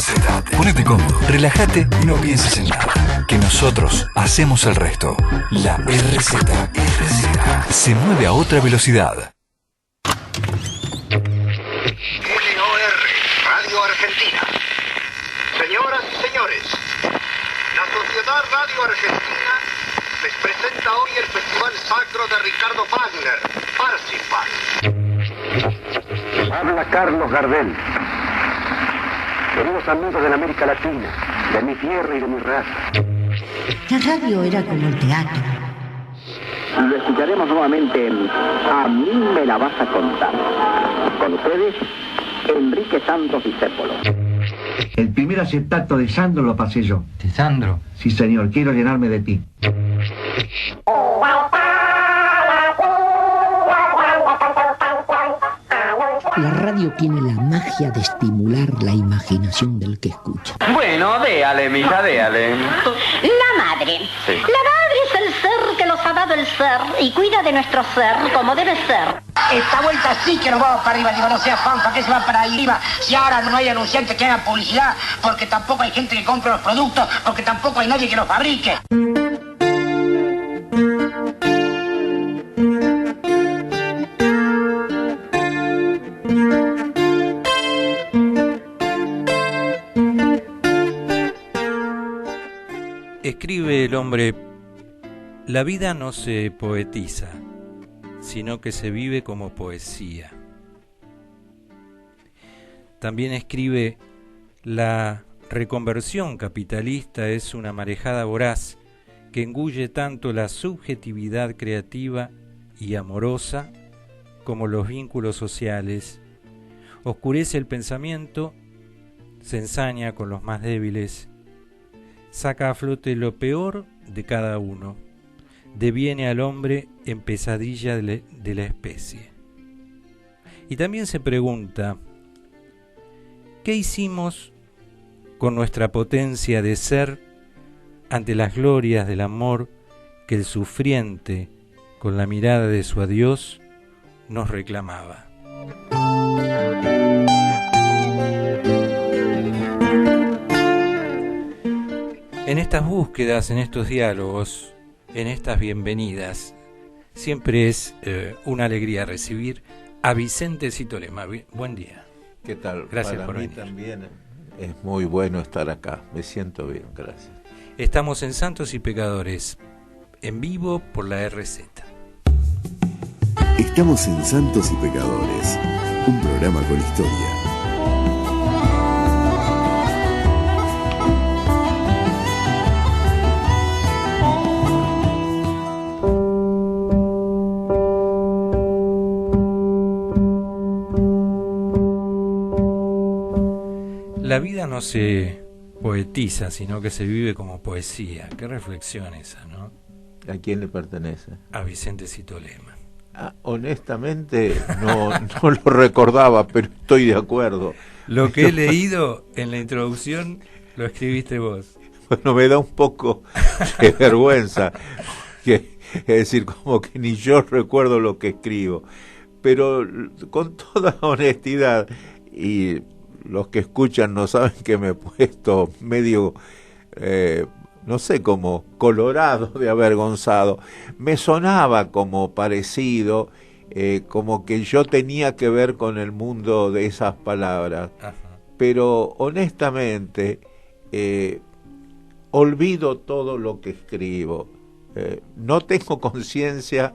Sentate, ponete cómodo, relájate y no pienses en nada. Que nosotros hacemos el resto. La RZ se mueve a otra velocidad. LOR, Radio Argentina. Señoras y señores, la Sociedad Radio Argentina les presenta hoy el Festival Sacro de Ricardo Wagner, Parsifal. Habla Carlos Gardel. Queridos amigos de la América Latina, de mi tierra y de mi raza. La radio era como el teatro. Lo escucharemos nuevamente en A mí me la vas a contar. Con ustedes, Enrique Santos Discépolo. El primer acetato de Sandro lo pasé yo. ¿De Sandro? Sí, señor, quiero llenarme de ti. La radio tiene la magia de estimular la imaginación del que escucha. Bueno, déale, mija, déale. La madre. Sí. La madre es el ser que nos ha dado el ser y cuida de nuestro ser como debe ser. Esta vuelta sí que nos vamos para arriba, digo, no sea fan, ¿para qué se va para arriba? Si ahora no hay anunciantes que hagan publicidad, porque tampoco hay gente que compre los productos, porque tampoco hay nadie que los fabrique. Escribe el hombre: la vida no se poetiza, sino que se vive como poesía. También escribe: la reconversión capitalista es una marejada voraz que engulle tanto la subjetividad creativa y amorosa como los vínculos sociales, oscurece el pensamiento, se ensaña con los más débiles, saca a flote lo peor de cada uno, deviene al hombre en pesadilla de la especie. Y también se pregunta: ¿qué hicimos con nuestra potencia de ser ante las glorias del amor que el sufriente, con la mirada de su adiós, nos reclamaba? En estas búsquedas, en estos diálogos, en estas bienvenidas, siempre es una alegría recibir a Vicente Citolema. Buen día. ¿Qué tal? Gracias por mí venir. También es muy bueno estar acá. Me siento bien, gracias. Estamos en Santos y Pecadores, en vivo por la RZ. Estamos en Santos y Pecadores, un programa con historia. La vida no se poetiza, sino que se vive como poesía. Qué reflexión esa, ¿no? ¿A quién le pertenece? A Vicente Citolema. Honestamente no lo recordaba, pero estoy de acuerdo. Lo que he leído en la introducción lo escribiste vos. Bueno, me da un poco de vergüenza, es decir, como que ni yo recuerdo lo que escribo, pero con toda honestidad, y los que escuchan no saben que me he puesto medio, no sé, como colorado de avergonzado. Me sonaba como parecido, como que yo tenía que ver con el mundo de esas palabras. Ajá. Pero honestamente, olvido todo lo que escribo. No tengo conciencia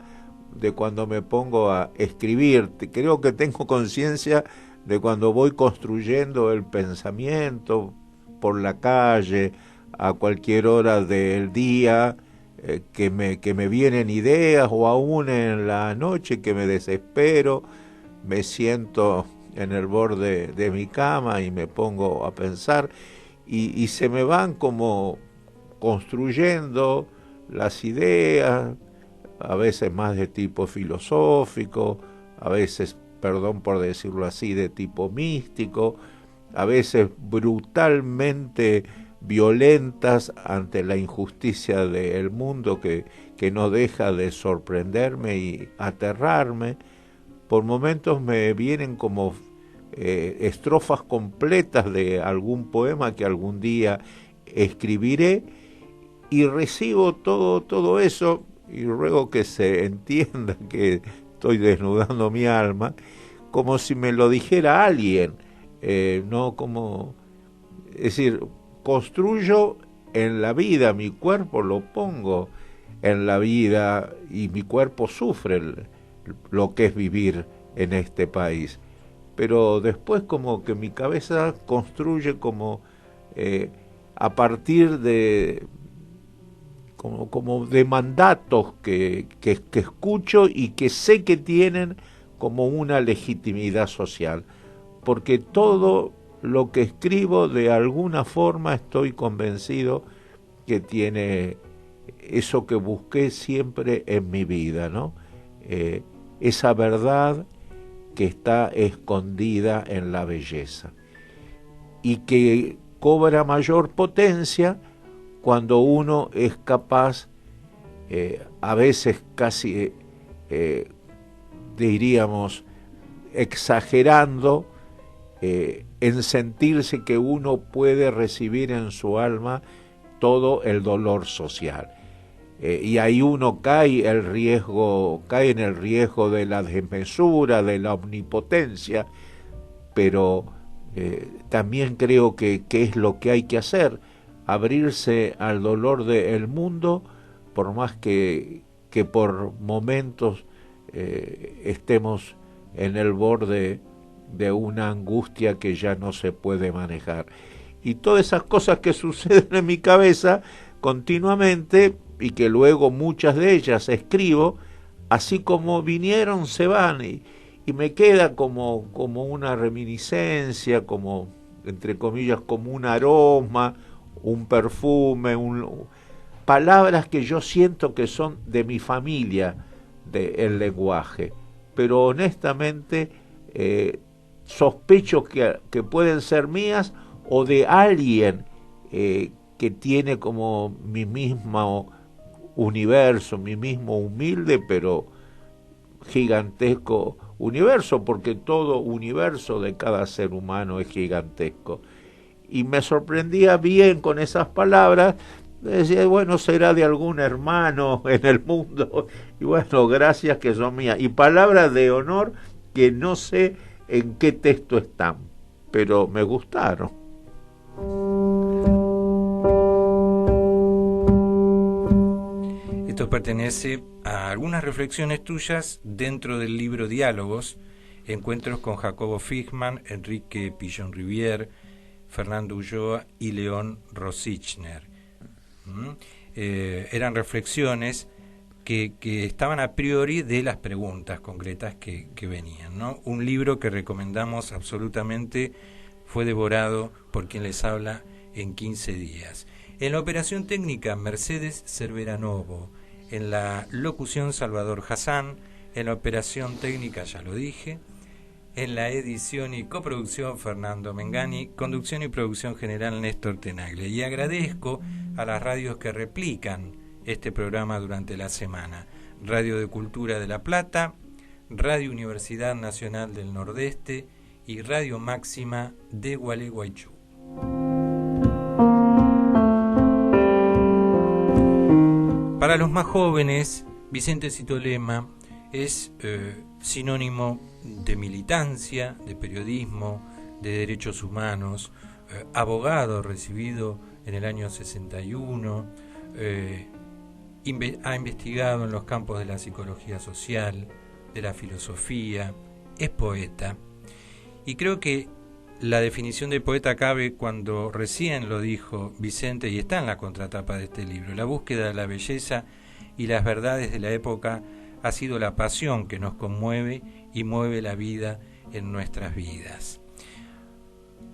de cuando me pongo a escribir. Creo que tengo conciencia de cuando voy construyendo el pensamiento por la calle, a cualquier hora del día, que me vienen ideas, o aún en la noche que me desespero, me siento en el borde de mi cama y me pongo a pensar, y se me van como construyendo las ideas, a veces más de tipo filosófico, a veces, perdón por decirlo así, de tipo místico, a veces brutalmente violentas ante la injusticia del mundo que no deja de sorprenderme y aterrarme. Por momentos me vienen como estrofas completas de algún poema que algún día escribiré, y recibo todo eso y ruego que se entienda que estoy desnudando mi alma, como si me lo dijera alguien, no como, es decir, construyo en la vida, mi cuerpo lo pongo en la vida y mi cuerpo sufre lo que es vivir en este país, pero después como que mi cabeza construye como a partir de como de mandatos que escucho y que sé que tienen como una legitimidad social, porque todo lo que escribo de alguna forma estoy convencido que tiene eso que busqué siempre en mi vida, ¿no? Esa verdad que está escondida en la belleza y que cobra mayor potencia cuando uno es capaz, a veces casi, diríamos, exagerando, en sentirse que uno puede recibir en su alma todo el dolor social. Y ahí uno cae en el riesgo de la desmesura, de la omnipotencia, pero también creo que es lo que hay que hacer, abrirse al dolor del mundo, por más que por momentos estemos en el borde de una angustia que ya no se puede manejar. Y todas esas cosas que suceden en mi cabeza continuamente, y que luego muchas de ellas escribo, así como vinieron se van, y me queda como una reminiscencia, como, entre comillas, como un aroma, un perfume, palabras que yo siento que son de mi familia, del lenguaje, pero honestamente sospecho que pueden ser mías o de alguien que tiene como mi mismo universo, mi mismo humilde pero gigantesco universo, porque todo universo de cada ser humano es gigantesco. Y me sorprendía bien con esas palabras, decía, bueno, será de algún hermano en el mundo, y bueno, gracias que son mías, y palabras de honor que no sé en qué texto están, pero me gustaron. Esto pertenece a algunas reflexiones tuyas dentro del libro Diálogos, encuentros con Jacobo Fichmann, Enrique Pillon-Rivière, Fernando Ulloa y León Rosichner. Eran reflexiones que estaban a priori de las preguntas concretas que venían, ¿no? Un libro que recomendamos absolutamente, fue devorado por quien les habla en 15 días. En la operación técnica, Mercedes Cerveranovo. En la locución, Salvador Hassan. En la operación técnica, ya lo dije. En la edición y coproducción, Fernando Mengani. Conducción y producción general, Néstor Tenaglia. Y agradezco a las radios que replican este programa durante la semana. Radio de Cultura de La Plata, Radio Universidad Nacional del Nordeste y Radio Máxima de Gualeguaychú. Para los más jóvenes, Vicente Citolema es sinónimo de militancia, de periodismo, de derechos humanos, abogado recibido en el año 61, ha investigado en los campos de la psicología social, de la filosofía, es poeta, y creo que la definición de poeta cabe cuando recién lo dijo Vicente, y está en la contratapa de este libro: la búsqueda de la belleza y las verdades de la época ha sido la pasión que nos conmueve y mueve la vida en nuestras vidas.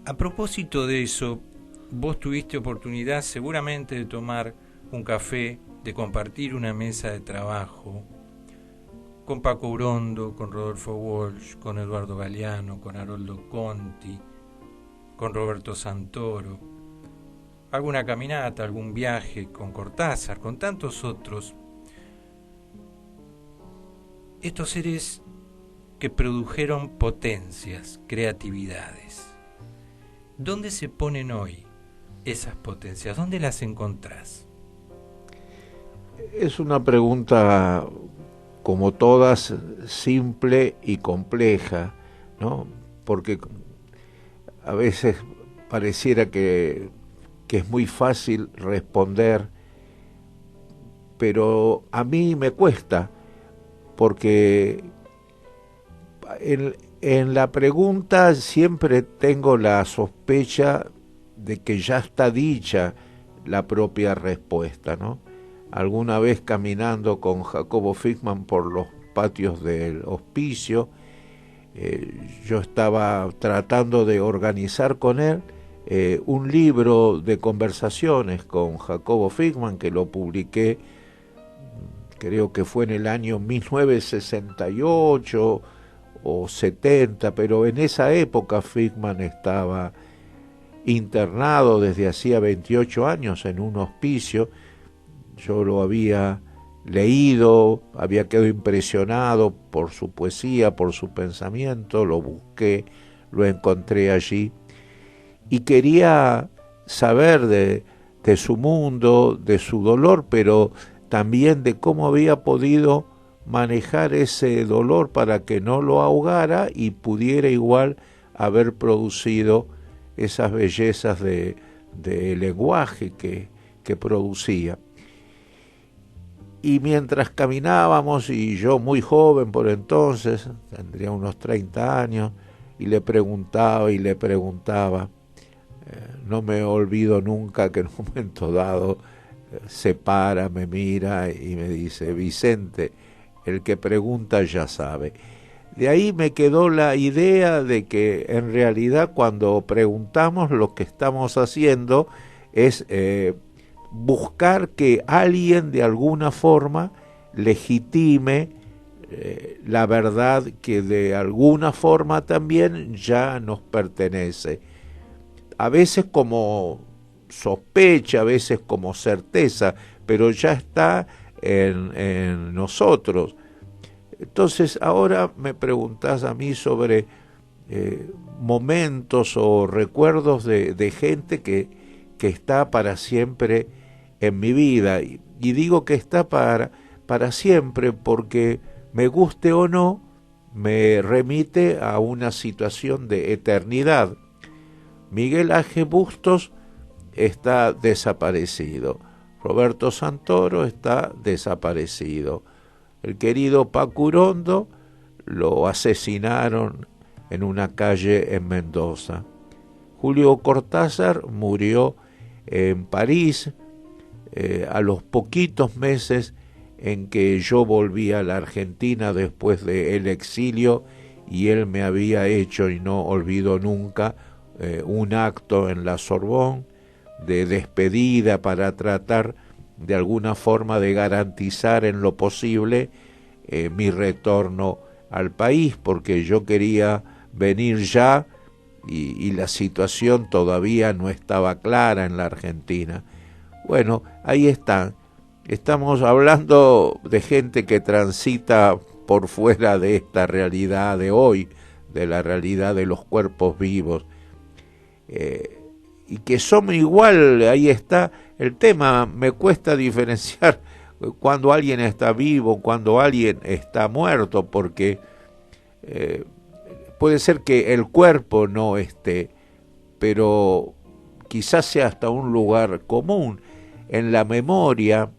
A propósito de eso, vos tuviste oportunidad seguramente de tomar un café, de compartir una mesa de trabajo con Paco Urondo, con Rodolfo Walsh, con Eduardo Galeano, con Haroldo Conti, con Roberto Santoro, alguna caminata, algún viaje con Cortázar, con tantos otros. Estos seres que produjeron potencias, creatividades. ¿Dónde se ponen hoy esas potencias? ¿Dónde las encontrás? Es una pregunta, como todas, simple y compleja, ¿no? Porque a veces pareciera que es muy fácil responder, pero a mí me cuesta, porque en la pregunta siempre tengo la sospecha de que ya está dicha la propia respuesta, ¿no? Alguna vez caminando con Jacobo Fickman por los patios del hospicio, yo estaba tratando de organizar con él un libro de conversaciones con Jacobo Fickman, que lo publiqué, creo que fue en el año 1968 o 70, pero en esa época Fickman estaba internado desde hacía 28 años en un hospicio. Yo lo había leído, había quedado impresionado por su poesía, por su pensamiento, lo busqué, lo encontré allí y quería saber de su mundo, de su dolor, pero también de cómo había podido manejar ese dolor para que no lo ahogara y pudiera igual haber producido esas bellezas de lenguaje que producía. Y mientras caminábamos, y yo muy joven por entonces, tendría unos 30 años, y le preguntaba, no me olvido nunca que en un momento dado se para, me mira y me dice: Vicente, el que pregunta ya sabe. De ahí me quedó la idea de que en realidad cuando preguntamos lo que estamos haciendo es buscar que alguien de alguna forma legitime la verdad que de alguna forma también ya nos pertenece. A veces como sospecha, a veces como certeza, pero ya está en nosotros. Entonces ahora me preguntás a mí sobre momentos o recuerdos de gente que está para siempre en mi vida, y digo que está para siempre porque, me guste o no, me remite a una situación de eternidad. Miguel Ángel Bustos está desaparecido, Roberto Santoro está desaparecido, el querido Paco Urondo lo asesinaron en una calle en Mendoza, Julio Cortázar murió en París a los poquitos meses en que yo volví a la Argentina después del exilio, y él me había hecho, y no olvido nunca, un acto en la Sorbonne de despedida para tratar de alguna forma de garantizar en lo posible mi retorno al país, porque yo quería venir ya y la situación todavía no estaba clara en la Argentina. Bueno, ahí están. Estamos hablando de gente que transita por fuera de esta realidad de hoy, de la realidad de los cuerpos vivos, y que somos igual. Ahí está el tema. Me cuesta diferenciar cuando alguien está vivo, cuando alguien está muerto, porque puede ser que el cuerpo no esté, pero quizás sea hasta un lugar común en la memoria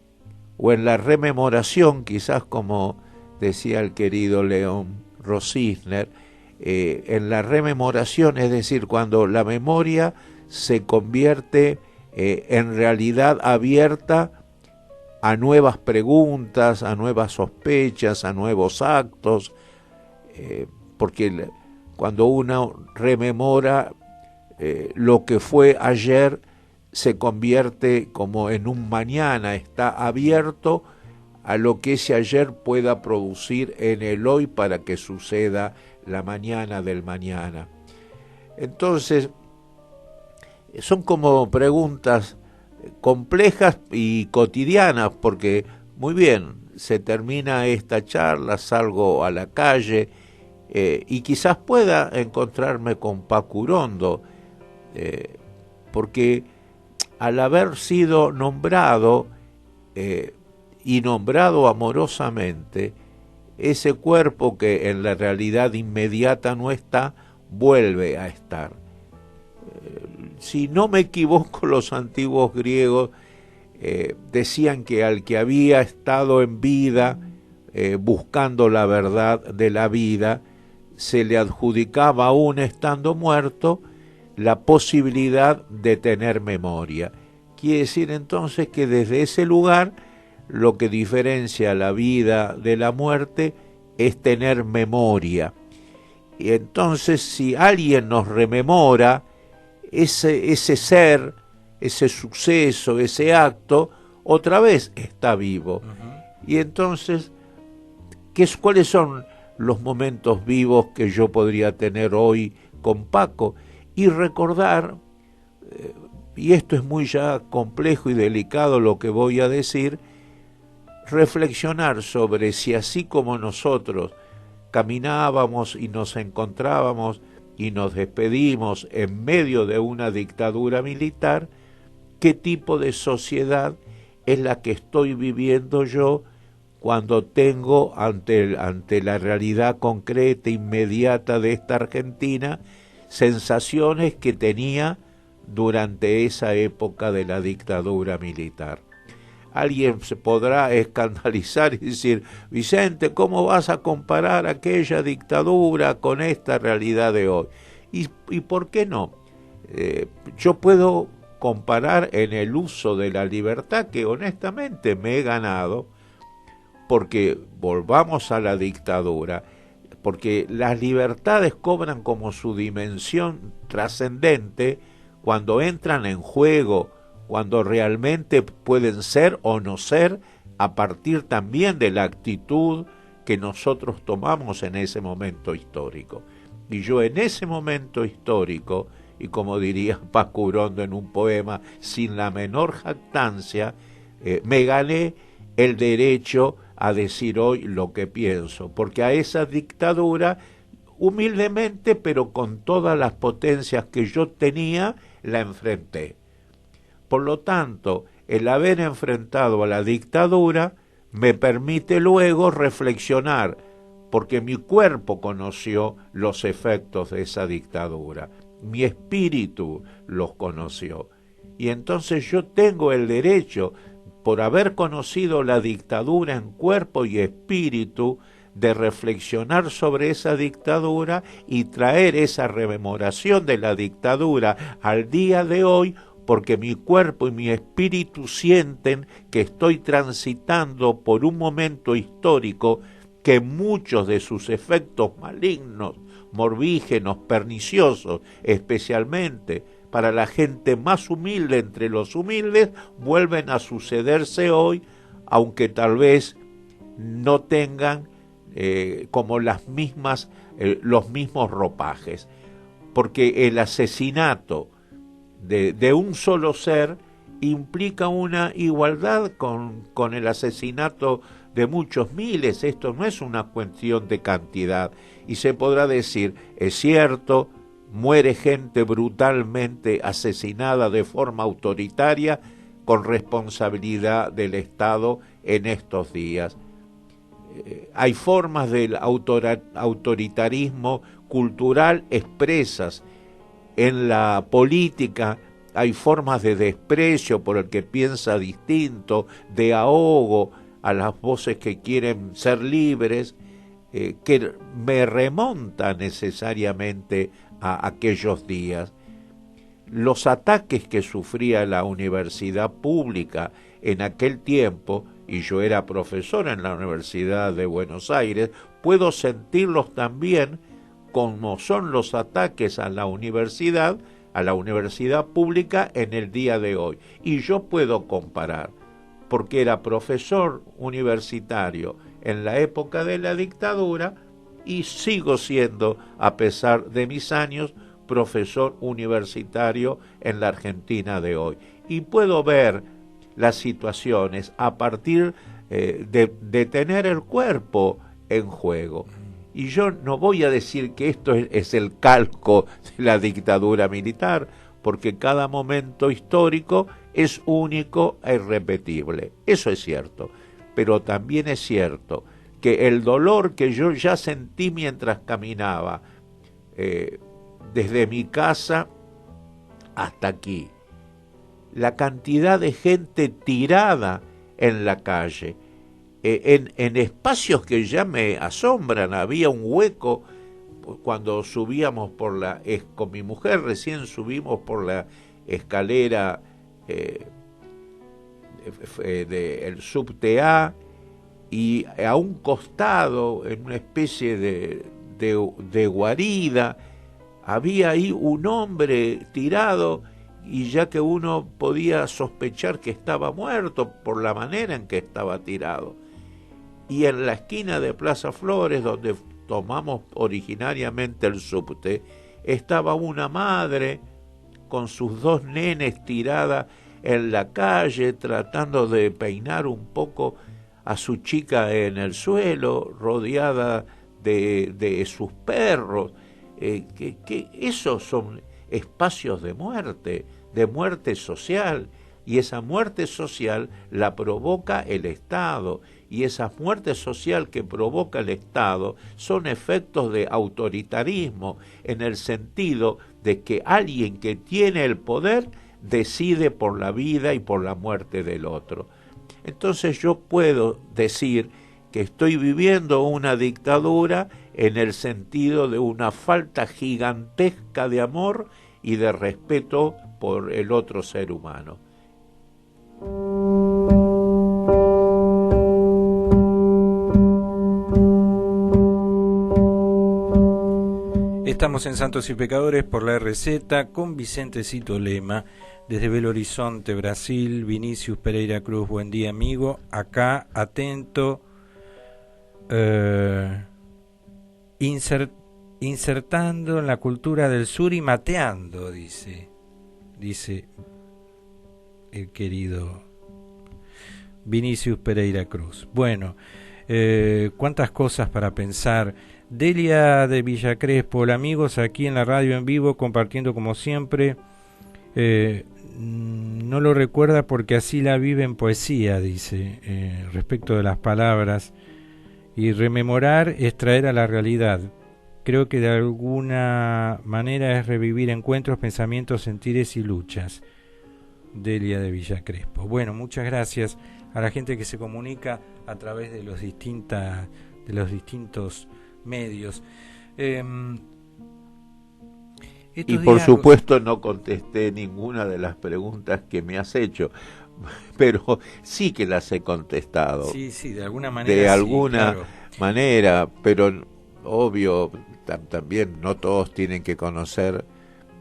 o en la rememoración, quizás como decía el querido León Rosisner, en la rememoración, es decir, cuando la memoria se convierte en realidad abierta a nuevas preguntas, a nuevas sospechas, a nuevos actos, porque cuando uno rememora lo que fue ayer, se convierte como en un mañana, está abierto a lo que ese ayer pueda producir en el hoy para que suceda la mañana del mañana. Entonces, son como preguntas complejas y cotidianas, porque muy bien, se termina esta charla, salgo a la calle y quizás pueda encontrarme con Paco Urondo, porque al haber sido nombrado y nombrado amorosamente, ese cuerpo que en la realidad inmediata no está, vuelve a estar. Si no me equivoco, los antiguos griegos decían que al que había estado en vida, buscando la verdad de la vida, se le adjudicaba aún estando muerto la posibilidad de tener memoria. Quiere decir entonces que desde ese lugar lo que diferencia la vida de la muerte es tener memoria. Y entonces si alguien nos rememora ese ser, ese suceso, ese acto, otra vez está vivo. Y entonces, ¿cuáles son los momentos vivos que yo podría tener hoy con Paco? Y recordar, y esto es muy ya complejo y delicado lo que voy a decir, reflexionar sobre si así como nosotros caminábamos y nos encontrábamos y nos despedimos en medio de una dictadura militar, ¿qué tipo de sociedad es la que estoy viviendo yo cuando tengo ante la realidad concreta, inmediata de esta Argentina, sensaciones que tenía durante esa época de la dictadura militar? Alguien se podrá escandalizar y decir, Vicente, ¿cómo vas a comparar aquella dictadura con esta realidad de hoy? ¿Y por qué no? Yo puedo comparar en el uso de la libertad que honestamente me he ganado, porque volvamos a la dictadura, porque las libertades cobran como su dimensión trascendente cuando entran en juego, cuando realmente pueden ser o no ser a partir también de la actitud que nosotros tomamos en ese momento histórico. Y yo en ese momento histórico, y como diría Paco Urondo en un poema, sin la menor jactancia, me gané el derecho a decir hoy lo que pienso, porque a esa dictadura, humildemente, pero con todas las potencias que yo tenía, la enfrenté. Por lo tanto, el haber enfrentado a la dictadura me permite luego reflexionar, porque mi cuerpo conoció los efectos de esa dictadura, mi espíritu los conoció. Y entonces yo tengo el derecho, por haber conocido la dictadura en cuerpo y espíritu, de reflexionar sobre esa dictadura y traer esa rememoración de la dictadura al día de hoy, porque mi cuerpo y mi espíritu sienten que estoy transitando por un momento histórico que muchos de sus efectos malignos, morbígenos, perniciosos, especialmente para la gente más humilde entre los humildes, vuelven a sucederse hoy, aunque tal vez no tengan como los mismos ropajes, porque el asesinato de un solo ser implica una igualdad con el asesinato de muchos miles. Esto no es una cuestión de cantidad, y se podrá decir, es cierto, muere gente brutalmente asesinada de forma autoritaria con responsabilidad del Estado en estos días. Hay formas del autoritarismo cultural expresas en la política, hay formas de desprecio por el que piensa distinto, de ahogo a las voces que quieren ser libres, que me remonta necesariamente a aquellos días. Los ataques que sufría la universidad pública en aquel tiempo, y yo era profesor en la Universidad de Buenos Aires, puedo sentirlos también como son los ataques a la universidad pública en el día de hoy. Y yo puedo comparar, porque era profesor universitario en la época de la dictadura y sigo siendo, a pesar de mis años, profesor universitario en la Argentina de hoy. Y puedo ver las situaciones a partir de tener el cuerpo en juego. Y yo no voy a decir que esto es el calco de la dictadura militar, porque cada momento histórico es único e irrepetible. Eso es cierto. Pero también es cierto que el dolor que yo ya sentí mientras caminaba, desde mi casa hasta aquí, la cantidad de gente tirada en la calle, en espacios que ya me asombran. Había un hueco cuando subíamos con mi mujer, recién subimos por la escalera del subte A, y a un costado, en una especie de guarida, había ahí un hombre tirado, y ya que uno podía sospechar que estaba muerto por la manera en que estaba tirado. Y en la esquina de Plaza Flores, donde tomamos originariamente el subte, estaba una madre con sus 2 nenes tirada en la calle, tratando de peinar un poco a su chica en el suelo, rodeada de sus perros. Que esos son espacios de muerte social, y esa muerte social la provoca el Estado, y esa muerte social que provoca el Estado son efectos de autoritarismo, en el sentido de que alguien que tiene el poder decide por la vida y por la muerte del otro. Entonces yo puedo decir que estoy viviendo una dictadura en el sentido de una falta gigantesca de amor y de respeto por el otro ser humano. Estamos en Santos y Pecadores por la RZ con Vicentecito Lema desde Belo Horizonte, Brasil. Vinicius Pereira Cruz, buen día amigo, acá atento, insertando en la cultura del sur y mateando, dice el querido Vinicius Pereira Cruz. Bueno, cuántas cosas para pensar. Delia de Villa Crespo, hola amigos, aquí en la radio en vivo, compartiendo como siempre. No lo recuerda porque así la vive en poesía, dice, respecto de las palabras. Y rememorar es traer a la realidad. Creo que de alguna manera es revivir encuentros, pensamientos, sentires y luchas. Delia de Villa Crespo. Bueno, muchas gracias a la gente que se comunica a través de los distintos medios. Y por supuesto no contesté ninguna de las preguntas que me has hecho, pero sí que las he contestado. Sí, de alguna manera. De alguna claro. manera, pero obvio, también no todos tienen que conocer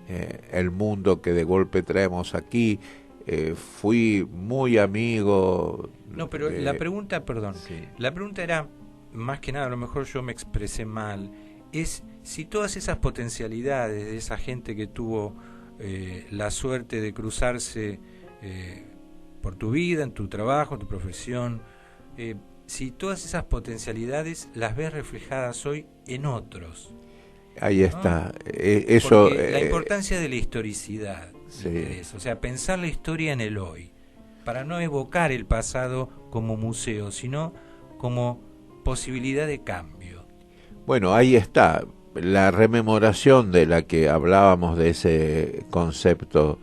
el mundo que de golpe traemos aquí. Fui muy amigo. No, pero la pregunta, perdón, sí. La pregunta era, más que nada, a lo mejor yo me expresé mal, es si todas esas potencialidades de esa gente que tuvo la suerte de cruzarse por tu vida, en tu trabajo, en tu profesión, si todas esas potencialidades las ves reflejadas hoy en otros. Ahí está. Eso. La importancia de la historicidad. Sí. O sea, pensar la historia en el hoy, para no evocar el pasado como museo, sino como posibilidad de cambio. Bueno, ahí está. La rememoración de la que hablábamos, de ese concepto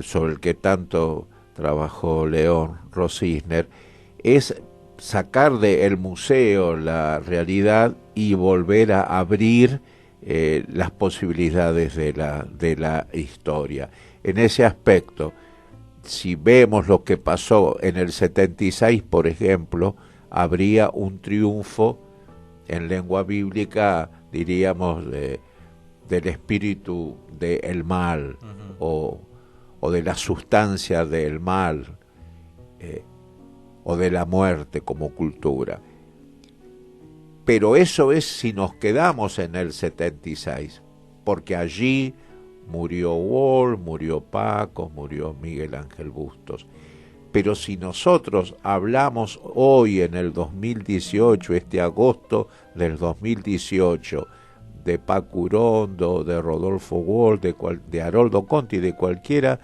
sobre el que tanto trabajó León Rosisner, es sacar del museo la realidad y volver a abrir las posibilidades de la historia. En ese aspecto, si vemos lo que pasó en el 76, por ejemplo, habría un triunfo en lengua bíblica, diríamos, del espíritu del mal, uh-huh. o de la sustancia del mal, o de la muerte como cultura. Pero eso es si nos quedamos en el 76, porque allí murió Wall, murió Paco, murió Miguel Ángel Bustos. Pero si nosotros hablamos hoy en el 2018, este agosto del 2018, de Paco Urondo, de Rodolfo Walsh, de Haroldo Conti, de cualquiera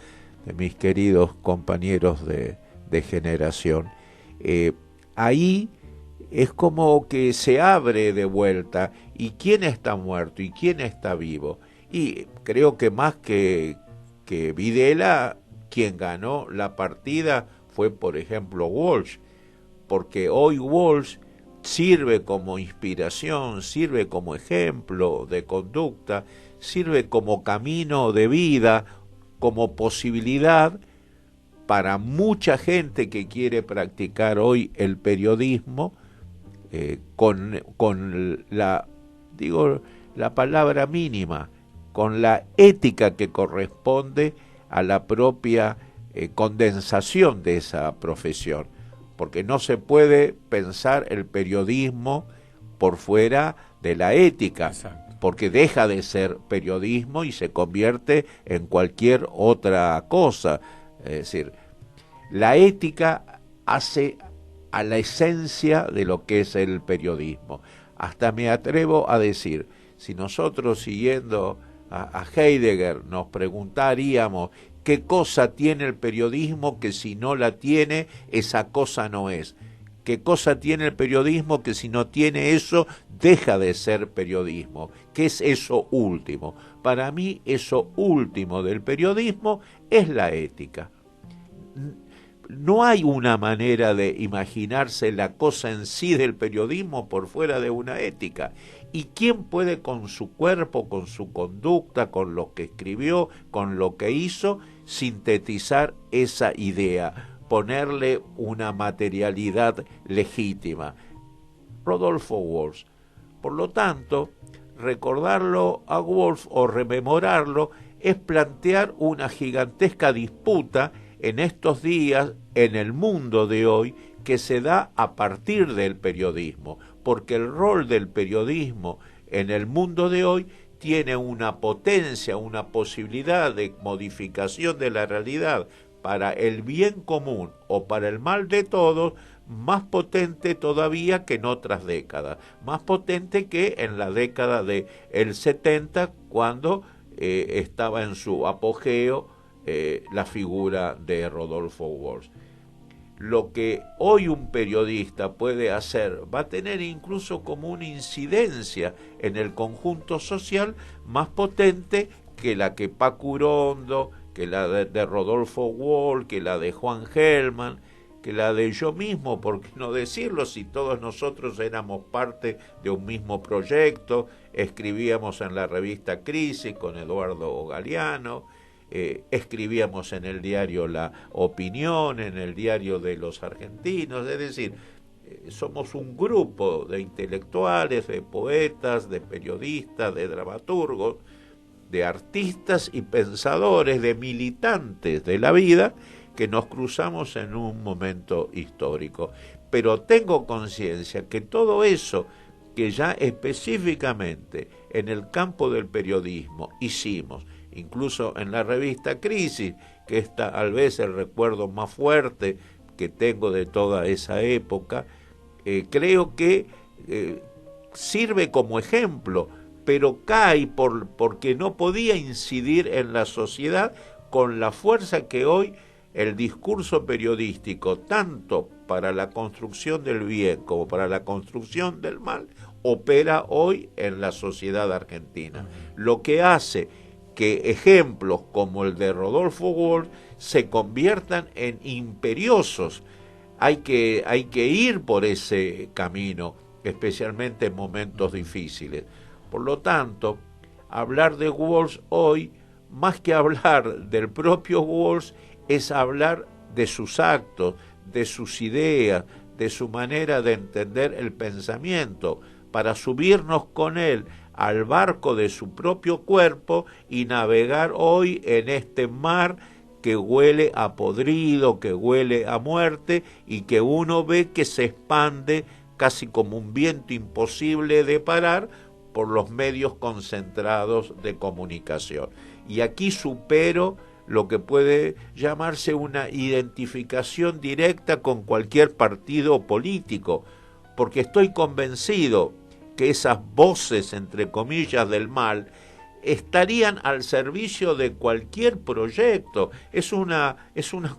de mis queridos compañeros de generación, ahí es como que se abre de vuelta, y quién está muerto y quién está vivo. Y creo que más que Videla, quien ganó la partida fue, por ejemplo, Walsh, porque hoy Walsh sirve como inspiración, sirve como ejemplo de conducta, sirve como camino de vida, como posibilidad para mucha gente que quiere practicar hoy el periodismo, con la palabra mínima, con la ética que corresponde a la propia condensación de esa profesión, porque no se puede pensar el periodismo por fuera de la ética. Exacto. Porque deja de ser periodismo y se convierte en cualquier otra cosa. Es decir, la ética hace a la esencia de lo que es el periodismo. Hasta me atrevo a decir, si nosotros, siguiendo a Heidegger, nos preguntaríamos qué cosa tiene el periodismo que si no la tiene, esa cosa no es. ¿Qué cosa tiene el periodismo que si no tiene eso, deja de ser periodismo? ¿Qué es eso último? Para mí, eso último del periodismo es la ética. No hay una manera de imaginarse la cosa en sí del periodismo por fuera de una ética. ¿Y quién puede con su cuerpo, con su conducta, con lo que escribió, con lo que hizo, sintetizar esa idea, ponerle una materialidad legítima? Rodolfo Walsh. Por lo tanto, recordarlo a Walsh o rememorarlo es plantear una gigantesca disputa en estos días, en el mundo de hoy, que se da a partir del periodismo, porque el rol del periodismo en el mundo de hoy tiene una potencia, una posibilidad de modificación de la realidad para el bien común o para el mal de todos, más potente todavía que en otras décadas, más potente que en la década del 70, cuando estaba en su apogeo la figura de Rodolfo Walsh. Lo que hoy un periodista puede hacer va a tener incluso como una incidencia en el conjunto social más potente que la que Paco Urondo, que la de Rodolfo Walsh, que la de Juan Gelman, que la de yo mismo, por qué no decirlo, si todos nosotros éramos parte de un mismo proyecto, escribíamos en la revista Crisis con Eduardo Galeano, escribíamos en el diario La Opinión, en el diario de los argentinos, es decir, somos un grupo de intelectuales, de poetas, de periodistas, de dramaturgos, de artistas y pensadores, de militantes de la vida, que nos cruzamos en un momento histórico. Pero tengo conciencia que todo eso que ya específicamente en el campo del periodismo hicimos, incluso en la revista Crisis, que es tal vez el recuerdo más fuerte que tengo de toda esa época, creo que sirve como ejemplo, pero cae porque no podía incidir en la sociedad con la fuerza que hoy el discurso periodístico, tanto para la construcción del bien como para la construcción del mal, opera hoy en la sociedad argentina. Lo que hace que ejemplos como el de Rodolfo Walsh se conviertan en imperiosos. Hay que ir por ese camino, especialmente en momentos difíciles. Por lo tanto, hablar de Walsh hoy, más que hablar del propio Walsh, es hablar de sus actos, de sus ideas, de su manera de entender el pensamiento, para subirnos con él al barco de su propio cuerpo y navegar hoy en este mar que huele a podrido, que huele a muerte y que uno ve que se expande casi como un viento imposible de parar por los medios concentrados de comunicación. Y aquí supero lo que puede llamarse una identificación directa con cualquier partido político, porque estoy convencido que esas voces, entre comillas, del mal, estarían al servicio de cualquier proyecto. Es una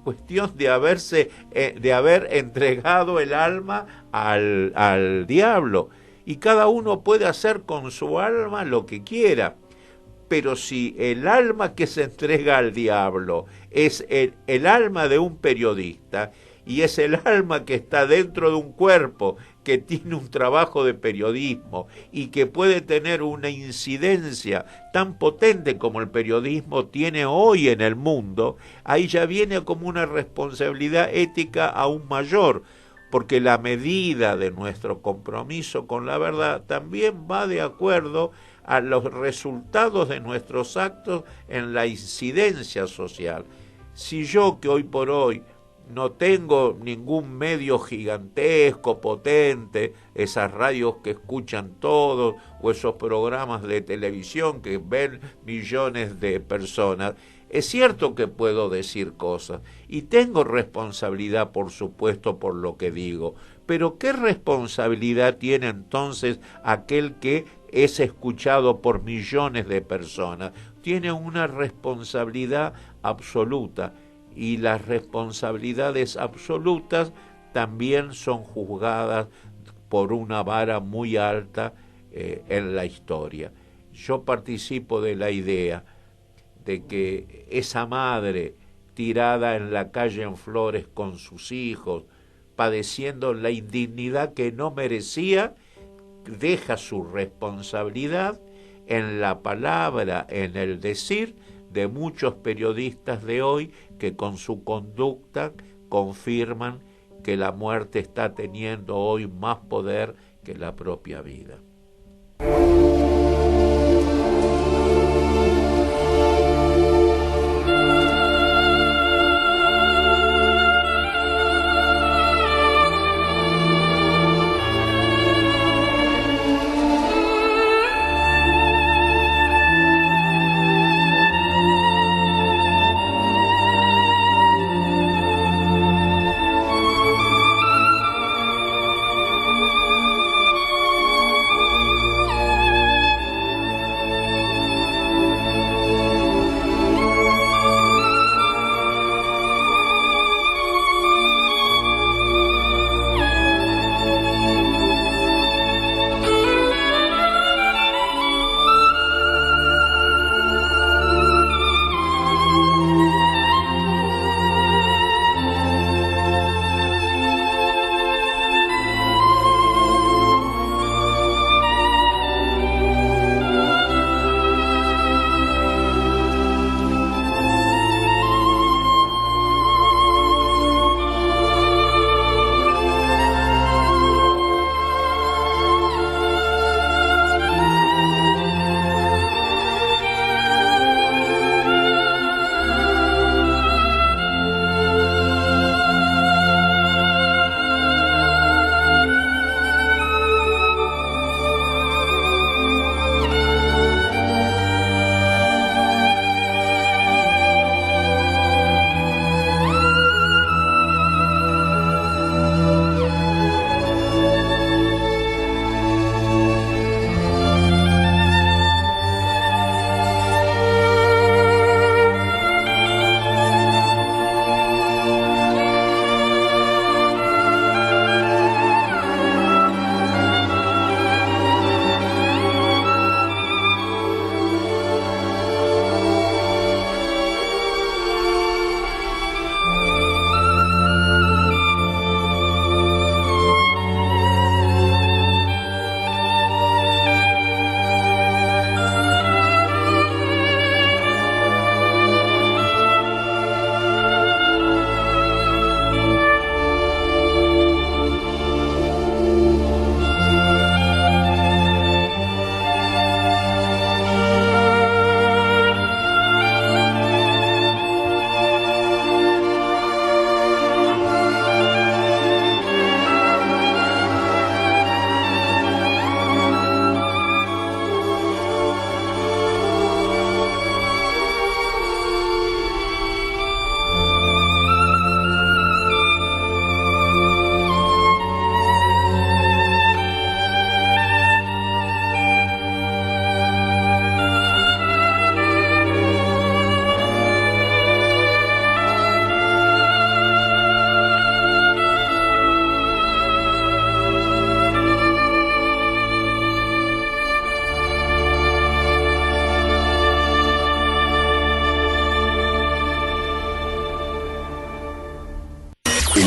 cuestión de haber entregado el alma al diablo, y cada uno puede hacer con su alma lo que quiera. Pero si el alma que se entrega al diablo es el alma de un periodista, y es el alma que está dentro de un cuerpo que tiene un trabajo de periodismo y que puede tener una incidencia tan potente como el periodismo tiene hoy en el mundo, ahí ya viene como una responsabilidad ética aún mayor, porque la medida de nuestro compromiso con la verdad también va de acuerdo a los resultados de nuestros actos en la incidencia social. Si yo, que hoy por hoy no tengo ningún medio gigantesco, potente, esas radios que escuchan todos, o esos programas de televisión que ven millones de personas, es cierto que puedo decir cosas, y tengo responsabilidad, por supuesto, por lo que digo, pero ¿qué responsabilidad tiene entonces aquel que es escuchado por millones de personas? Tiene una responsabilidad absoluta, y las responsabilidades absolutas también son juzgadas por una vara muy alta en la historia. Yo participo de la idea de que esa madre tirada en la calle en Flores con sus hijos, padeciendo la indignidad que no merecía, deja su responsabilidad en la palabra, en el decir de muchos periodistas de hoy que con su conducta confirman que la muerte está teniendo hoy más poder que la propia vida.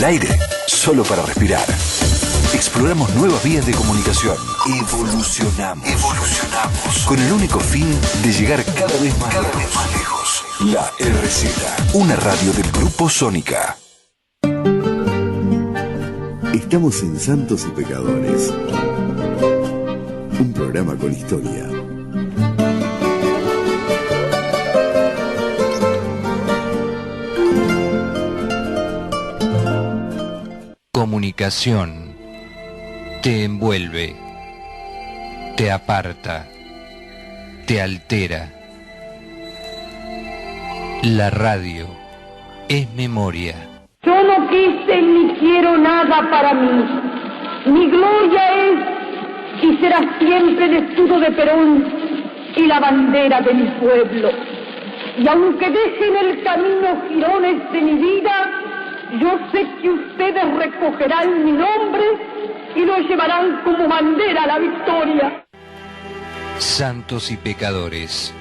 El aire, solo para respirar. Exploramos nuevas vías de comunicación. Evolucionamos. Con el único fin de llegar cada vez más lejos. La RZ, una radio del Grupo Sónica. Estamos en Santos y Pecadores. Un programa con historia. Comunicación te envuelve, te aparta, te altera. La radio es memoria. Yo no quise ni quiero nada para mí. Mi gloria es y será siempre el escudo de Perón y la bandera de mi pueblo. Y aunque dejen el camino jirones de mi vida, yo sé que ustedes recogerán mi nombre y lo llevarán como bandera a la victoria. Santos y Pecadores.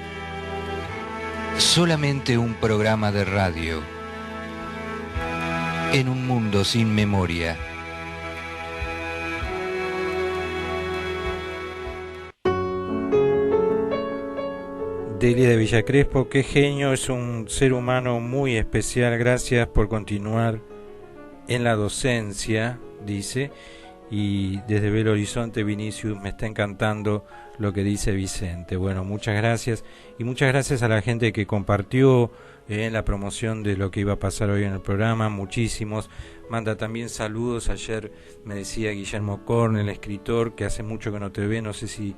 Solamente un programa de radio. En un mundo sin memoria. Delia de Villa Crespo, qué genio, es un ser humano muy especial. Gracias por continuar en la docencia, dice. Y desde Belo Horizonte, Vinicius, me está encantando lo que dice Vicente. Bueno, muchas gracias. Y muchas gracias a la gente que compartió en la promoción de lo que iba a pasar hoy en el programa. Muchísimos. Manda también saludos. Ayer me decía Guillermo Korn, el escritor, que hace mucho que no te ve. No sé si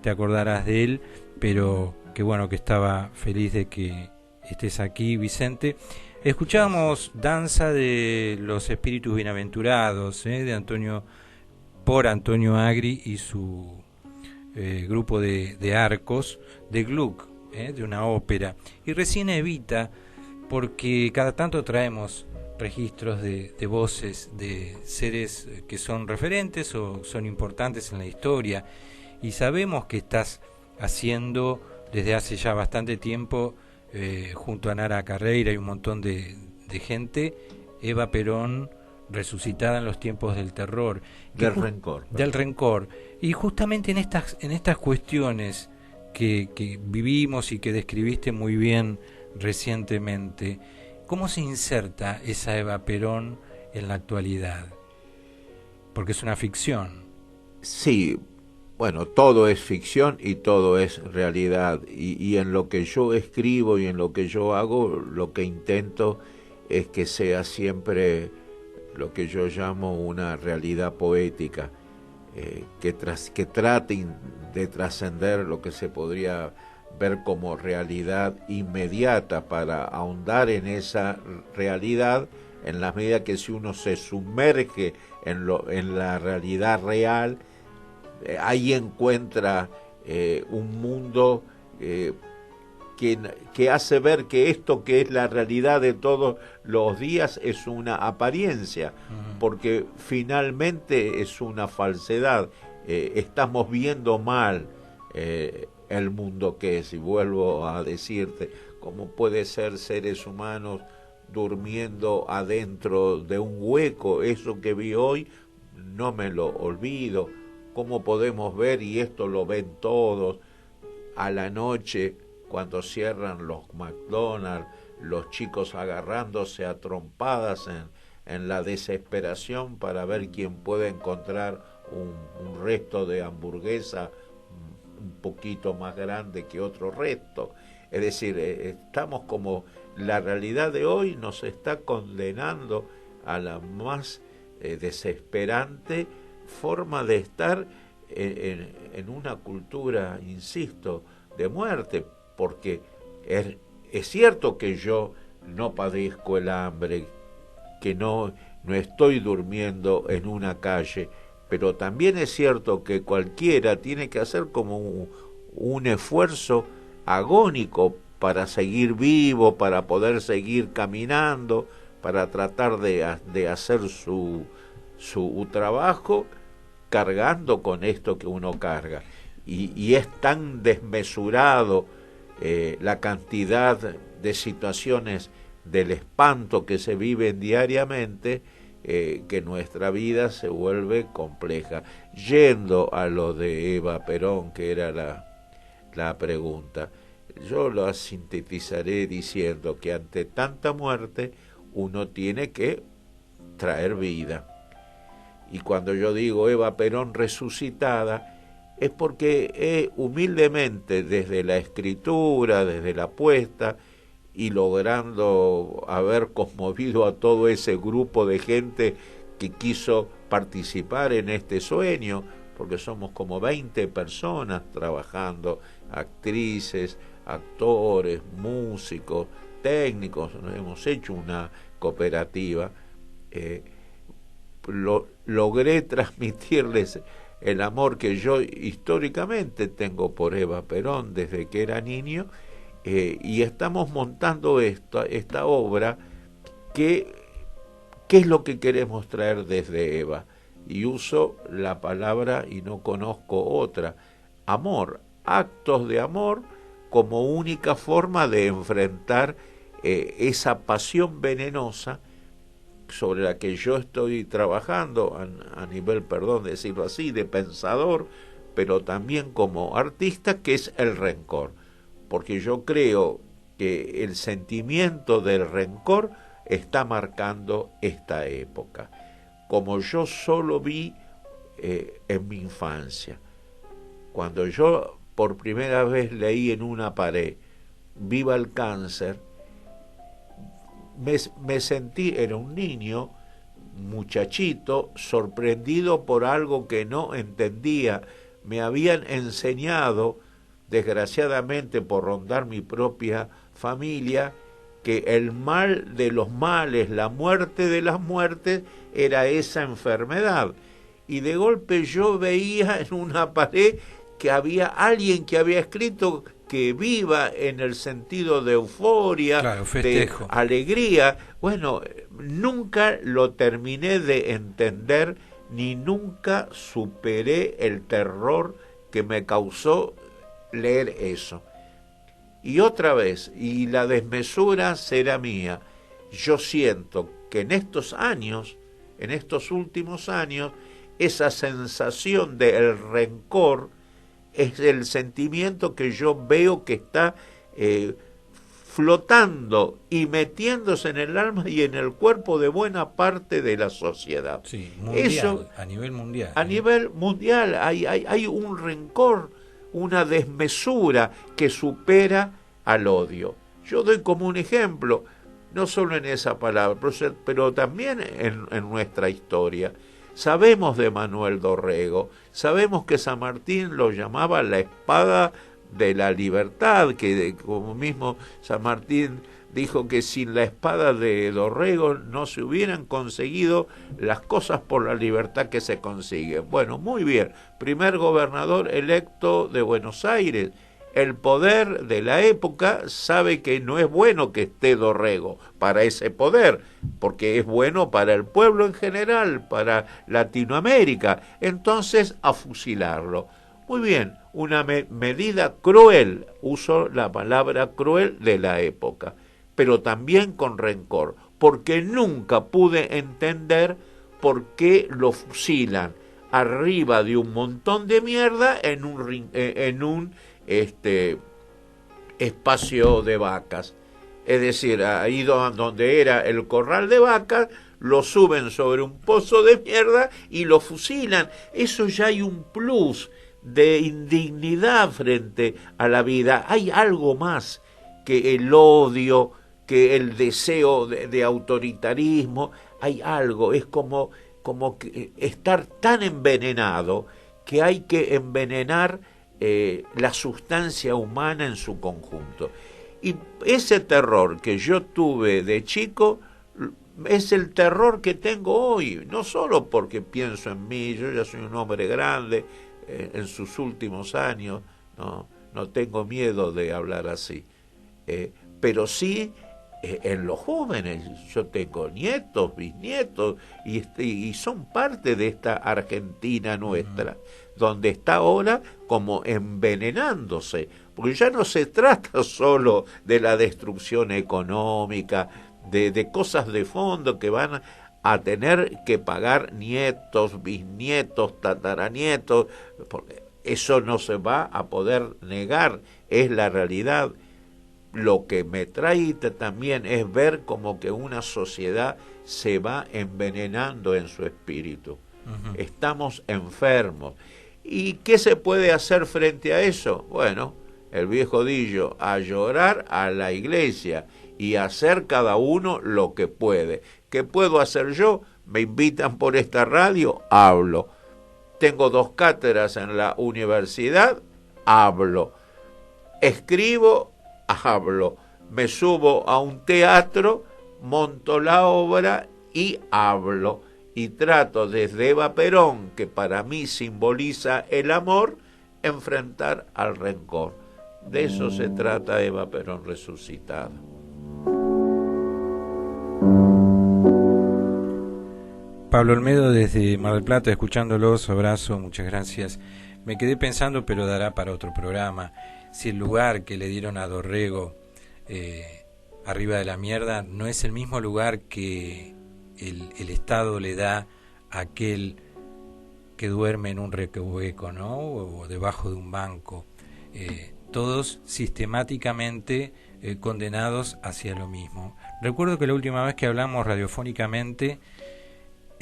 te acordarás de él, pero que bueno, que estaba feliz de que estés aquí, Vicente. Escuchábamos Danza de los Espíritus Bienaventurados, de Antonio Agri y su grupo de arcos, de Gluck, de una ópera. Y recién Evita, porque cada tanto traemos registros de voces de seres que son referentes o son importantes en la historia, y sabemos que estás haciendo desde hace ya bastante tiempo, junto a Nara Carreira y un montón de gente, Eva Perón resucitada en los tiempos del terror, del rencor. Y justamente en estas cuestiones que vivimos y que describiste muy bien recientemente, ¿cómo se inserta esa Eva Perón en la actualidad? Porque es una ficción. Sí, bueno, todo es ficción y todo es realidad, y en lo que yo escribo y en lo que yo hago, lo que intento es que sea siempre lo que yo llamo una realidad poética, que traten de trascender lo que se podría ver como realidad inmediata, para ahondar en esa realidad en la medida que si uno se sumerge en la realidad real, ahí encuentra un mundo que hace ver que esto que es la realidad de todos los días es una apariencia, porque finalmente es una falsedad. Estamos viendo mal el mundo que es, y vuelvo a decirte, ¿cómo puede ser seres humanos durmiendo adentro de un hueco? Eso que vi hoy no me lo olvido. ¿Cómo podemos ver, y esto lo ven todos, a la noche cuando cierran los McDonald's, los chicos agarrándose a trompadas en la desesperación para ver quién puede encontrar un resto de hamburguesa un poquito más grande que otro resto? Es decir, estamos como, la realidad de hoy nos está condenando a la más desesperante forma de estar en una cultura, insisto, de muerte, porque es cierto que yo no padezco el hambre, que no estoy durmiendo en una calle, pero también es cierto que cualquiera tiene que hacer como un esfuerzo agónico para seguir vivo, para poder seguir caminando, para tratar de hacer su trabajo, cargando con esto que uno carga. Y es tan desmesurado la cantidad de situaciones del espanto que se viven diariamente, que nuestra vida se vuelve compleja. Yendo a lo de Eva Perón, que era la pregunta, yo lo sintetizaré diciendo que ante tanta muerte uno tiene que traer vida. Y cuando yo digo Eva Perón resucitada, es porque humildemente desde la escritura, desde la apuesta, y logrando haber conmovido a todo ese grupo de gente que quiso participar en este sueño, porque somos como 20 personas trabajando, actrices, actores, músicos, técnicos, hemos hecho una cooperativa, logré transmitirles el amor que yo históricamente tengo por Eva Perón desde que era niño, y estamos montando esta obra que ¿qué es lo que queremos traer desde Eva? Y uso la palabra y no conozco otra, amor, actos de amor como única forma de enfrentar esa pasión venenosa sobre la que yo estoy trabajando a nivel, perdón decirlo así, de pensador, pero también como artista, que es el rencor. Porque yo creo que el sentimiento del rencor está marcando esta época. Como yo solo vi en mi infancia, cuando yo por primera vez leí en una pared "Viva el cáncer", me sentí, era un niño, muchachito, sorprendido por algo que no entendía. Me habían enseñado, desgraciadamente por rondar mi propia familia, que el mal de los males, la muerte de las muertes, era esa enfermedad. Y de golpe yo veía en una pared que había alguien que había escrito que viva en el sentido de euforia, claro, de alegría. Bueno, nunca lo terminé de entender, ni nunca superé el terror que me causó leer eso. Y otra vez, y la desmesura será mía, yo siento que en estos años, en estos últimos años, esa sensación del rencor es el sentimiento que yo veo que está flotando y metiéndose en el alma y en el cuerpo de buena parte de la sociedad. Sí, mundial, eso, a nivel mundial. A nivel mundial hay un rencor, una desmesura que supera al odio. Yo doy como un ejemplo, no solo en esa palabra, pero también en nuestra historia. Sabemos de Manuel Dorrego, sabemos que San Martín lo llamaba la espada de la libertad, que como mismo San Martín dijo que sin la espada de Dorrego no se hubieran conseguido las cosas por la libertad que se consiguen. Bueno, muy bien, primer gobernador electo de Buenos Aires. El poder de la época sabe que no es bueno que esté Dorrego para ese poder, porque es bueno para el pueblo en general, para Latinoamérica. Entonces, a fusilarlo. Muy bien, una medida cruel, uso la palabra cruel de la época, pero también con rencor, porque nunca pude entender por qué lo fusilan arriba de un montón de mierda en un espacio de vacas. Es decir, ahí donde era el corral de vacas, lo suben sobre un pozo de mierda y lo fusilan. Eso ya hay un plus de indignidad frente a la vida. Hay algo más que el odio, que el deseo de autoritarismo. Hay algo, es como que estar tan envenenado que hay que envenenar la sustancia humana en su conjunto. Y ese terror que yo tuve de chico es el terror que tengo hoy, no solo porque pienso en mí, yo ya soy un hombre grande en sus últimos años, no tengo miedo de hablar así, pero sí en los jóvenes. Yo tengo nietos, bisnietos, y son parte de esta Argentina nuestra, donde está ahora como envenenándose, porque ya no se trata solo de la destrucción económica, de cosas de fondo que van a tener que pagar nietos, bisnietos, tataranietos, porque eso no se va a poder negar, es la realidad. Lo que me trae también es ver como que una sociedad se va envenenando en su espíritu. Estamos enfermos. ¿Y qué se puede hacer frente a eso? Bueno, el viejo dicho, a llorar a la iglesia y hacer cada uno lo que puede. ¿Qué puedo hacer yo? Me invitan por esta radio, hablo. Tengo 2 cátedras en la universidad, hablo. Escribo, hablo. Me subo a un teatro, monto la obra y hablo. Y trato desde Eva Perón, que para mí simboliza el amor, enfrentar al rencor. De eso se trata Eva Perón resucitada. Pablo Olmedo desde Mar del Plata, escuchándolos, abrazo, muchas gracias. Me quedé pensando, pero dará para otro programa, si el lugar que le dieron a Dorrego, arriba de la mierda, no es el mismo lugar que el Estado le da a aquel que duerme en un recoveco, ¿no? O debajo de un banco. Todos sistemáticamente condenados hacia lo mismo. Recuerdo que la última vez que hablamos radiofónicamente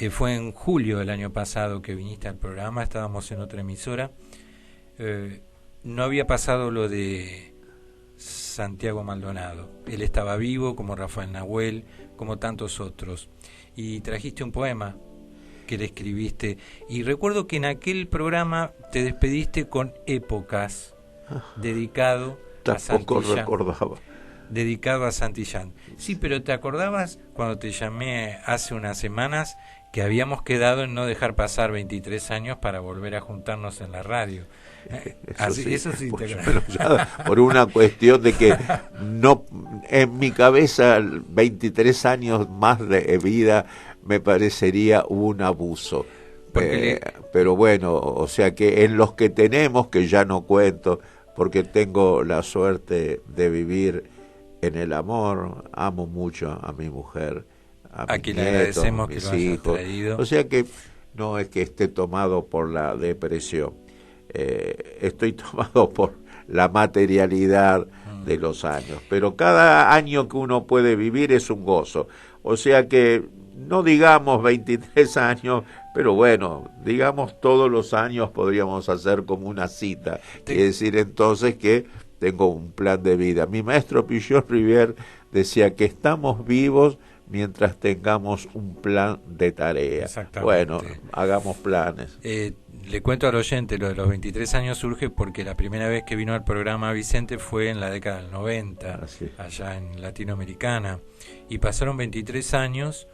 fue en julio del año pasado que viniste al programa, estábamos en otra emisora. No había pasado lo de Santiago Maldonado. Él estaba vivo, como Rafael Nahuel, como tantos otros. Y trajiste un poema que le escribiste. Y recuerdo que en aquel programa te despediste con Épocas, dedicado a Santillán. Recordaba. Dedicado a Santillán. Sí, pero ¿te acordabas cuando te llamé hace unas semanas que habíamos quedado en no dejar pasar 23 años para volver a juntarnos en la radio? Eso sí pues, por una cuestión de que no, en mi cabeza 23 años más de vida me parecería un abuso. Pero bueno, o sea que en los que tenemos, que ya no cuento, porque tengo la suerte de vivir en el amor, amo mucho a mi mujer, a quien le agradecemos que lo hayas traído. O sea que no es que esté tomado por la depresión, estoy tomado por la materialidad de los años, pero cada año que uno puede vivir es un gozo. O sea que no digamos 23 años, pero bueno, digamos todos los años podríamos hacer como una cita, y decir entonces que tengo un plan de vida. Mi maestro Pichot Rivière decía que estamos vivos mientras tengamos un plan de tarea. Bueno, hagamos planes. Le cuento al oyente, lo de los 23 años surge porque la primera vez que vino al programa Vicente fue en la década del 90, allá en Latinoamericana, y pasaron 23 años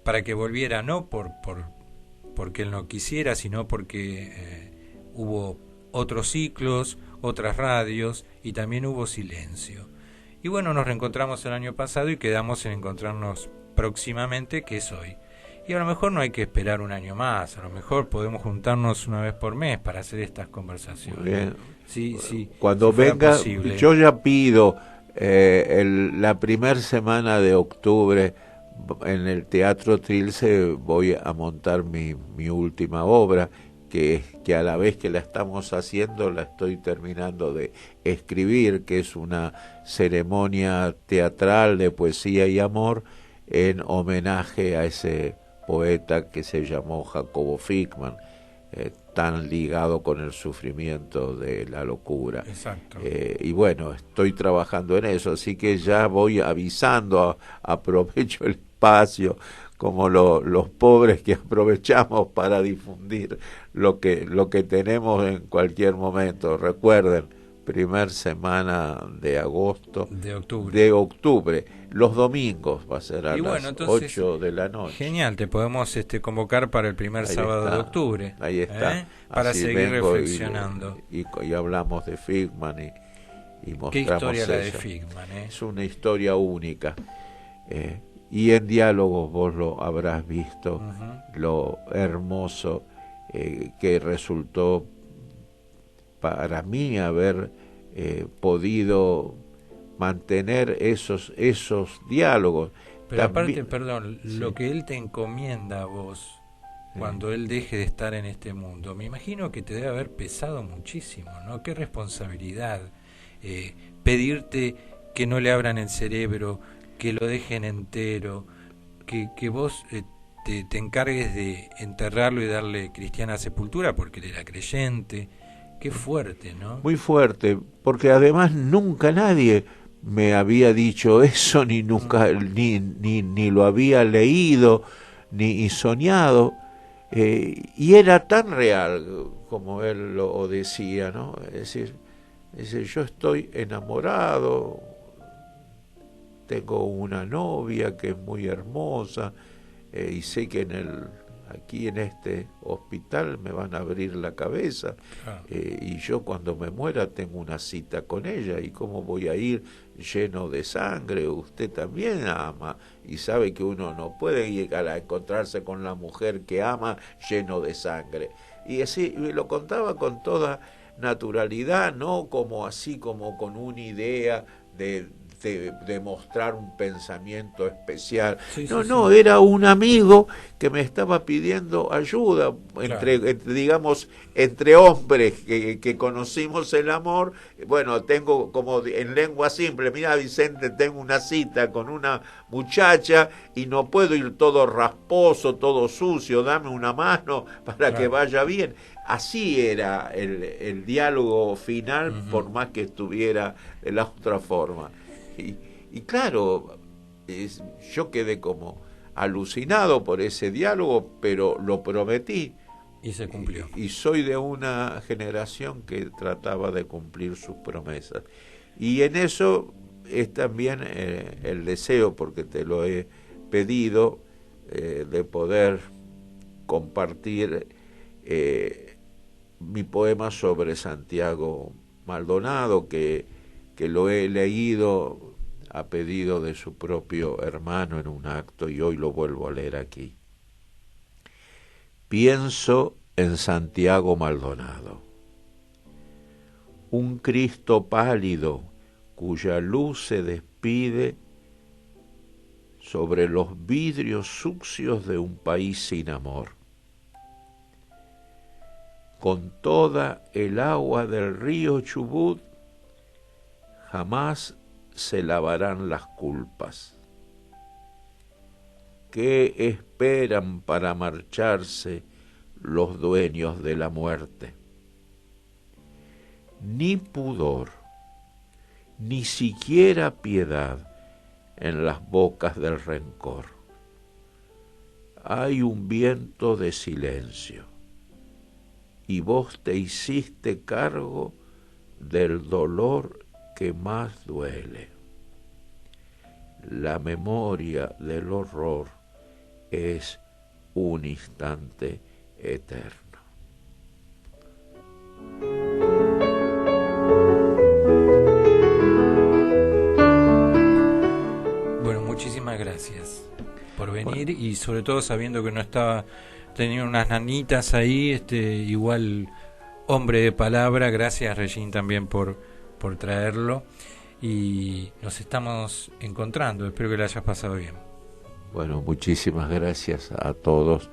para que volviera, no porque él no quisiera, sino porque hubo otros ciclos, otras radios, y también hubo silencio. Y bueno, nos reencontramos el año pasado y quedamos en encontrarnos próximamente, que es hoy. Y a lo mejor no hay que esperar un año más, a lo mejor podemos juntarnos una vez por mes para hacer estas conversaciones. Bien. Sí, cuando si venga, posible. Yo ya pido la primera semana de octubre en el Teatro Trilce voy a montar mi última obra, que a la vez que la estamos haciendo la estoy terminando de escribir, que es una ceremonia teatral de poesía y amor en homenaje a ese poeta que se llamó Jacobo Fickman, tan ligado con el sufrimiento de la locura. Exacto. Y bueno, estoy trabajando en eso, así que ya voy avisando, aprovecho el espacio como los pobres que aprovechamos para difundir lo que tenemos en cualquier momento. Recuerden, primer semana de agosto, de octubre, los domingos va a ser a las 8 de la noche. Genial, te podemos convocar para el primer sábado de octubre. Ahí está. Para seguir reflexionando. Y hablamos de Fickman y mostramos ¿Qué historia eso. La de Fickman? Es una historia única. Y en diálogos vos lo habrás visto, lo hermoso que resultó para mí haber podido mantener esos diálogos. Pero también, aparte, perdón, sí. lo que él te encomienda a vos, cuando él deje de estar en este mundo, me imagino que te debe haber pesado muchísimo, ¿no? Qué responsabilidad, pedirte que no le abran el cerebro, que lo dejen entero, que vos te encargues de enterrarlo y darle cristiana sepultura porque él era creyente. Qué fuerte, ¿no? Muy fuerte, porque además nunca nadie me había dicho eso, ni nunca, ni lo había leído, ni soñado, y era tan real como él lo decía, ¿no? Es decir, yo estoy enamorado, tengo una novia que es muy hermosa, y sé que aquí en este hospital me van a abrir la cabeza, y yo cuando me muera tengo una cita con ella, y cómo voy a ir lleno de sangre. Usted también ama y sabe que uno no puede llegar a encontrarse con la mujer que ama lleno de sangre. Y así lo contaba con toda naturalidad, no como así como con una idea de mostrar un pensamiento especial. Sí, no, era un amigo que me estaba pidiendo ayuda, entre hombres que conocimos el amor. Bueno, tengo como en lengua simple, mira Vicente, tengo una cita con una muchacha y no puedo ir todo rasposo, todo sucio, dame una mano para que vaya bien. Así era el diálogo final, por más que estuviera de la otra forma. Y claro, yo quedé como alucinado por ese diálogo, pero lo prometí. Y se cumplió. Y soy de una generación que trataba de cumplir sus promesas. Y en eso es también el deseo, porque te lo he pedido, de poder compartir mi poema sobre Santiago Maldonado, que lo he leído a pedido de su propio hermano en un acto y hoy lo vuelvo a leer aquí. Pienso en Santiago Maldonado, un Cristo pálido cuya luz se despide sobre los vidrios sucios de un país sin amor. Con toda el agua del río Chubut jamás se lavarán las culpas. ¿Qué esperan para marcharse los dueños de la muerte? Ni pudor, ni siquiera piedad en las bocas del rencor. Hay un viento de silencio, y vos te hiciste cargo del dolor que más duele. La memoria del horror es un instante eterno. Bueno, muchísimas gracias por venir y sobre todo sabiendo que no estaba, tenía unas nanitas ahí, igual hombre de palabra. Gracias, Regín, también por traerlo, y nos estamos encontrando. Espero que le hayas pasado bien. Bueno, muchísimas gracias a todos.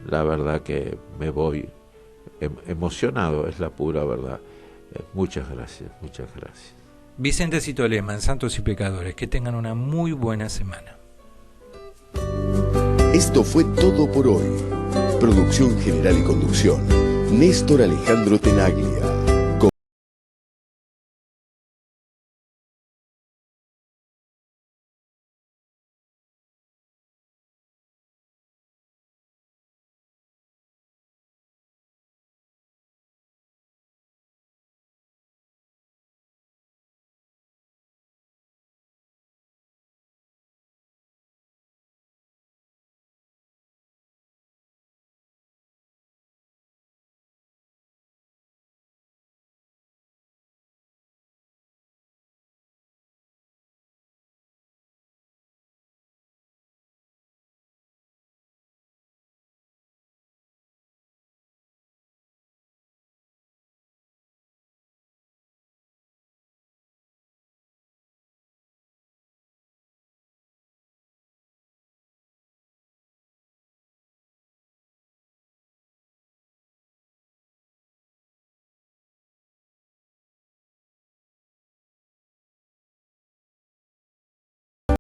La verdad que me voy emocionado, es la pura verdad. Muchas gracias, muchas gracias. Vicente Citolema, en Santos y Pecadores. Que tengan una muy buena semana. Esto fue todo por hoy. Producción general y conducción, Néstor Alejandro Tenaglia.